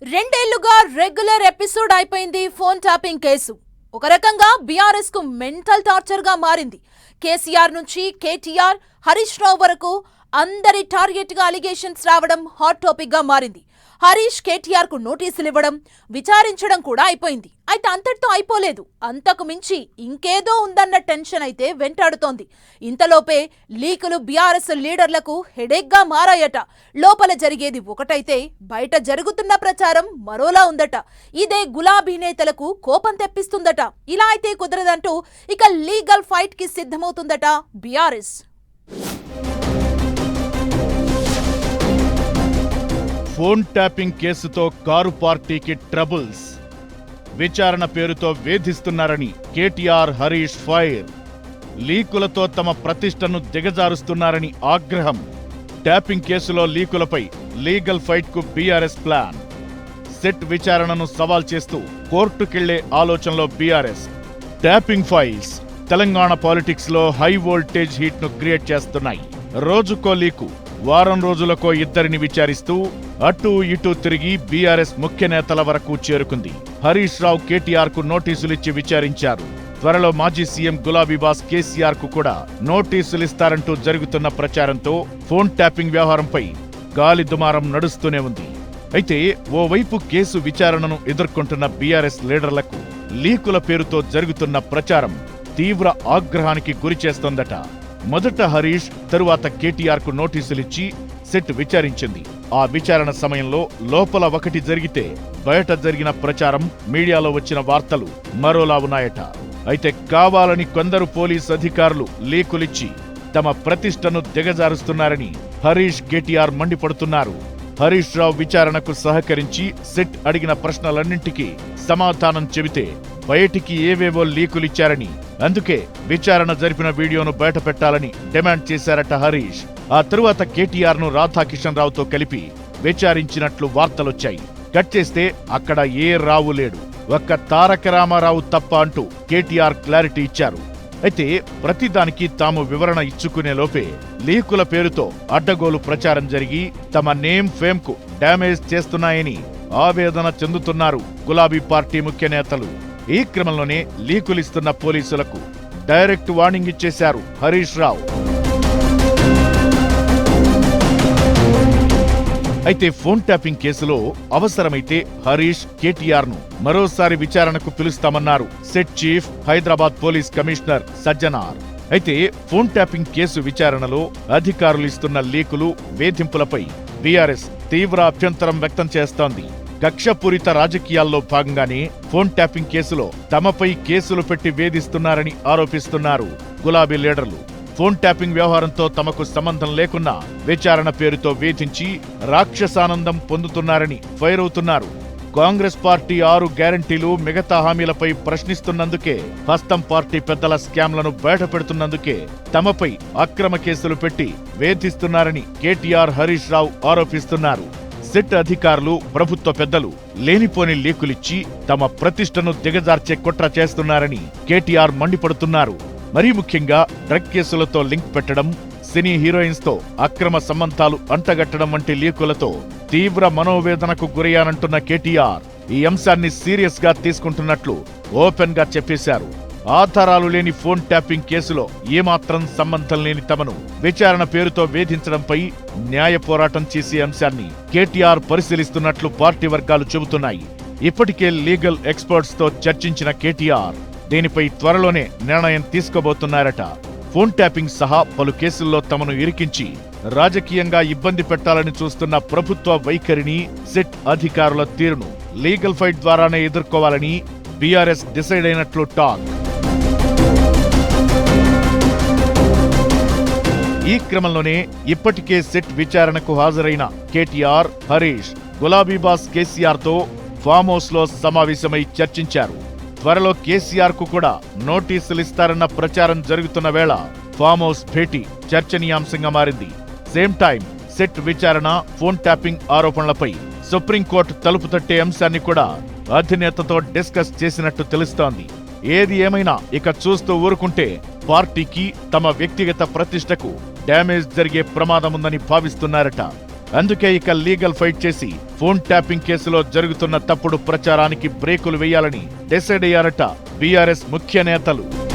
రెండేళ్లుగా regular episode అయిపోయింది phone tapping case. ఒక రకంగా బీఆర్ఎస్ కు మెంటల్ టార్చర్ గా మారింది. కేసీఆర్ నుంచి కేటీఆర్, హరీష్ రావు వరకు అందరి టార్గెట్ గా అలిగేషన్స్ రావడం హాట్ టాపిక్ గా మారింది. హరీష్ కేటీఆర్ కు నోటీసులు ఇవ్వడం, విచారించడం కూడా అయిపోయింది. అయితే అంతటితో అయిపోలేదు. అంతకు మించి ఇంకేదో ఉందన్న టెన్షన్ అయితే వెంటాడుతోంది. ఇంతలోపే లీకులు బీఆర్ఎస్ లీడర్లకు హెడేక్ గా మారాయట. లోపల జరిగేది ఒకటైతే బయట జరుగుతున్న ప్రచారం మరోలా ఉందట. ఇదే గులాబీ నేతలకు కోపం తెప్పిస్తుందట. ఇలా అయితే కుదరదంటూ ఇక లీగల్ ఫైట్ కి సిద్ధమవుతుందట బీఆర్ఎస్. ఫోన్ ట్యాపింగ్ కేసుతో కారు పార్టీకి ట్రబుల్స్. విచారణ పేరుతో వేధిస్తున్నారని కేటీఆర్, హరీష్ ఫైర్. లీకులతో తమ ప్రతిష్టను దిగజారుస్తున్నారని ఆగ్రహం. ట్యాపింగ్ కేసులో లీకులపై లీగల్ ఫైట్ కు బీఆర్ఎస్ ప్లాన్. సెట్ విచారణను సవాల్ చేస్తూ కోర్టుకెళ్లే ఆలోచనలో BRS. Tapping files Telangana politics లో హై వోల్టేజ్ హీట్ ను క్రియేట్ చేస్తున్నాయి. రోజుకో లీకు, వారం రోజులకో ఇద్దరిని విచారిస్తూ అటూ ఇటూ తిరిగి బీఆర్ఎస్ ముఖ్య నేతల వరకు చేరుకుంది. హరీష్ రావు, కేటీఆర్ కు నోటీసులిచ్చి విచారించారు. త్వరలో మాజీ సీఎం గులాబీ బాస్ కేసీఆర్ కు కూడా నోటీసులిస్తారంటూ జరుగుతున్న ప్రచారంతో ఫోన్ ట్యాపింగ్ వ్యవహారంపై గాలి దుమారం నడుస్తూనే ఉంది. అయితే ఓవైపు కేసు విచారణను ఎదుర్కొంటున్న బీఆర్ఎస్ లీడర్లకు లీకుల పేరుతో జరుగుతున్న ప్రచారం తీవ్ర ఆగ్రహానికి గురిచేస్తోందట. మొదట హరీష్, తరువాత కేటీఆర్ కు నోటీసులిచ్చి సెట్ విచారించింది. ఆ విచారణ సమయంలో లోపల ఒకటి జరిగితే బయట జరిగిన ప్రచారం, మీడియాలో వచ్చిన వార్తలు మరోలా ఉన్నాయట. అయితే కావాలని కొందరు పోలీస్ అధికారులు లీకులిచ్చి తమ ప్రతిష్టను దిగజారుస్తున్నారని హరీష్, కేటీఆర్ మండిపడుతున్నారు. హరీష్ రావు విచారణకు సహకరించి సెట్ అడిగిన ప్రశ్నలన్నింటికీ సమాధానం చెబితే బయటికి ఏవేవో లీకులిచ్చారని, అందుకే విచారణ జరిపిన వీడియోను బయట పెట్టాలని డిమాండ్ చేశారట హరీష్. ఆ తరువాత కేటీఆర్ ను రాధాకిషన్ రావుతో కలిపి విచారించినట్లు వార్తలొచ్చాయి. కట్ చేస్తే అక్కడ ఏ రావు లేడు, ఒక్క తారక రామారావు తప్ప అంటూ కేటీఆర్ క్లారిటీ ఇచ్చారు. అయితే ప్రతిదానికి తాము వివరణ ఇచ్చుకునే లోపే లీకుల పేరుతో అడ్డగోలు ప్రచారం జరిగి తమ నేమ్, ఫేమ్ కు డ్యామేజ్ చేస్తున్నాయని ఆవేదన చెందుతున్నారు గులాబీ పార్టీ ముఖ్య నేతలు. ఈ క్రమంలోనే లీకులిస్తున్న పోలీసులకు డైరెక్ట్ వార్నింగ్ ఇచ్చేశారు హరీష్ రావు. అయితే ఫోన్ ట్యాపింగ్ కేసులో అవసరమైతే హరీష్, కేటీఆర్ ను మరోసారి విచారణకు పిలుస్తామన్నారు SIT chief, Hyderabad police commissioner Sajjanar. అయితే ఫోన్ ట్యాపింగ్ కేసు విచారణలో అధికారులు ఇస్తున్న లీకులు, వేధింపులపై బీఆర్ఎస్ తీవ్ర అభ్యంతరం వ్యక్తం చేస్తోంది. కక్షపూరిత రాజకీయాల్లో భాగంగానే ఫోన్ ట్యాపింగ్ కేసులో తమపై కేసులు పెట్టి వేధిస్తున్నారని ఆరోపిస్తున్నారు గులాబీ లీడర్లు. ఫోన్ ట్యాపింగ్ వ్యవహారంతో తమకు సంబంధం లేకున్నా విచారణ పేరుతో వేధించి రాక్షసానందం పొందుతున్నారని ఫైర్ అవుతున్నారు. కాంగ్రెస్ పార్టీ 6 గ్యారంటీలు, మిగతా హామీలపై ప్రశ్నిస్తున్నందుకే, హస్తం పార్టీ పెద్దల స్కామ్లను బయటపెడుతున్నందుకే తమపై అక్రమ కేసులు పెట్టి వేధిస్తున్నారని కేటీఆర్, హరీష్ రావు ఆరోపిస్తున్నారు. సెట్ అధికారులు, ప్రభుత్వ పెద్దలు లేనిపోని లీకులిచ్చి తమ ప్రతిష్టను దిగజార్చే కుట్ర చేస్తున్నారని కేటీఆర్ మండిపడుతున్నారు. మరీ ముఖ్యంగా డ్రగ్ కేసులతో లింక్ పెట్టడం, సినీ హీరోయిన్స్ తో అక్రమ సంబంధాలు అంటగట్టడం వంటి లీకులతో తీవ్ర మనోవేదనకు గురయ్యానంటున్న కేటీఆర్ ఈ అంశాన్ని సీరియస్ గా తీసుకుంటున్నట్లు ఓపెన్ గా చెప్పేశారు. ఆధారాలు లేని ఫోన్ ట్యాపింగ్ కేసులో ఏమాత్రం సంబంధం లేని తమను విచారణ పేరుతో వేధించడంపై న్యాయ పోరాటం చేసే అంశాన్ని కేటీఆర్ పరిశీలిస్తున్నట్లు పార్టీ వర్గాలు చెబుతున్నాయి. ఇప్పటికే లీగల్ ఎక్స్పర్ట్స్ తో చర్చించిన కేటీఆర్ దీనిపై త్వరలోనే నిర్ణయం తీసుకోబోతున్నారట. ఫోన్ ట్యాపింగ్ సహా పలు కేసుల్లో తమను ఇరికించి రాజకీయంగా ఇబ్బంది పెట్టాలని చూస్తున్న ప్రభుత్వ వైఖరిని, సెట్ అధికారుల తీరును లీగల్ ఫైట్ ద్వారానే ఎదుర్కోవాలని బీఆర్ఎస్ డిసైడ్ అయినట్లు టాక్. ఈ క్రమంలోనే ఇప్పటికే సెట్ విచారణకు హాజరైన కేటీఆర్, హరీష్ గులాబీ బాస్ కేసీఆర్ తో ఫామ్ హౌస్ లో సమావేశమై చర్చించారు. త్వరలో కేసీఆర్ కు కూడా నోటీసులిస్తారన్న ప్రచారం జరుగుతున్న వేళ ఫామ్ హౌస్ భేటీ చర్చనీయాంశంగా మారింది. సేమ్ టైం సెట్ విచారణ, ఫోన్ ట్యాపింగ్ ఆరోపణలపై సుప్రీంకోర్టు తలుపు తట్టే అంశాన్ని కూడా అధినేతతో డిస్కస్ చేసినట్టు తెలుస్తోంది. ఏది ఏమైనా ఇక చూస్తూ ఊరుకుంటే పార్టీకి, తమ వ్యక్తిగత ప్రతిష్టకు డ్యామేజ్ జరిగే ప్రమాదముందని భావిస్తున్నారట. అందుకే ఇక లీగల్ ఫైట్ చేసి ఫోన్ ట్యాపింగ్ కేసులో జరుగుతున్న తప్పుడు ప్రచారానికి బ్రేకులు వేయాలని డిసైడ్ అయ్యారట బీఆర్ఎస్ ముఖ్య నేతలు.